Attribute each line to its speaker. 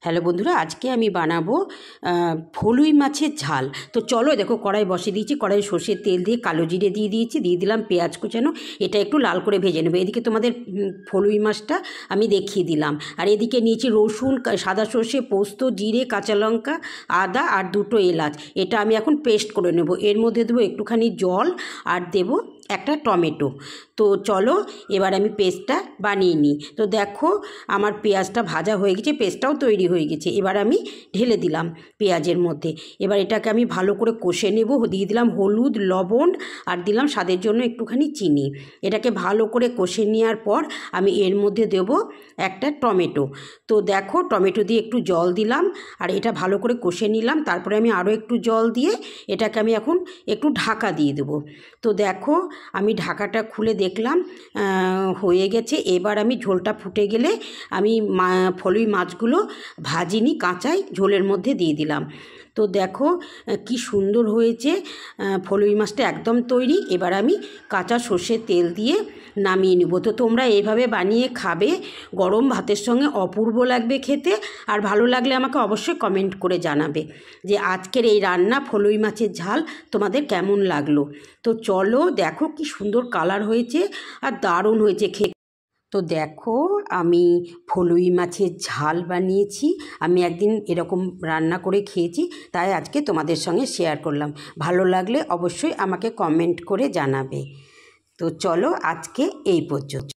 Speaker 1: Hello বন্ধুরা, আজকে আমি বানাবো ফলুই মাছের ঝাল। তো চলো, দেখো কড়াই বসিয়ে দিয়েছি। কড়াই সর্ষের তেল দিয়ে কালো জিরে দিয়ে দিয়েছি, দিয়ে দিলাম পেঁয়াজ কুচানো। এটা একটু লাল করে ভেজে নেবো। এদিকে তোমাদের ফলুই মাছটা আমি দেখিয়ে দিলাম। আর এদিকে নিয়েছি রসুন, সাদা সর্ষে, পোস্ত, জিরে, কাঁচা লঙ্কা, আদা আর দুটো এলাচ। এটা আমি এখন পেস্ট করে নেব। এর মধ্যে দেবো একটুখানি জল আর দেবো একটা টমেটো। তো চলো এবার আমি পেস্টটা বানিয়ে নিই। তো দেখো আমার পেঁয়াজটা ভাজা হয়ে গেছে, পেস্টটাও তৈরি হয়ে গেছে। এবার আমি ঢেলে দিলাম পেঁয়াজের মধ্যে। এবার এটাকে আমি ভালো করে কষে নেব। দিয়ে দিলাম হলুদ, লবণ আর দিলাম স্বাদের জন্য একটুখানি চিনি। এটাকে ভালো করে কষে নেওয়ার পর আমি এর মধ্যে দেব একটা টমেটো। তো দেখো টমেটো দিয়ে একটু জল দিলাম আর এটা ভালো করে কষে নিলাম। তারপরে আমি আরও একটু জল দিয়ে এটাকে আমি এখন একটু ঢাকা দিয়ে দেবো। তো দেখো আমি ঢাকাটা খুলে দেখলাম হয়ে গেছে। এবার আমি ঝোলটা ফুটে গেলে আমি ফলুই মাছগুলো ভাজিনি, কাঁচাই ঝোলের মধ্যে দিয়ে দিলাম। তো দেখো কি সুন্দর হয়েছে। ফলুই মাছটা একদম তৈরি। এবার আমি কাঁচা সর্ষের তেল দিয়ে নামিয়ে নেব। তো তোমরা এইভাবে বানিয়ে খাবে, গরম ভাতের সঙ্গে অপূর্ব লাগবে খেতে। আর ভালো লাগলে আমাকে অবশ্যই কমেন্ট করে জানাবে যে আজকের এই রান্না ফলুই মাছের ঝাল তোমাদের কেমন লাগলো। তো চলো, দেখো কি সুন্দর কালার হয়েছে আর দারুণ হয়েছে খেতে। তো দেখো আমি ফলুই মাছের ঝাল বানিয়েছি। আমি একদিন এরকম রান্না করে খেয়েছি, তাই আজকে তোমাদের সঙ্গে শেয়ার করলাম। ভালো লাগলে অবশ্যই আমাকে কমেন্ট করে জানাবে। তো চলো আজকে এই পর্যন্ত।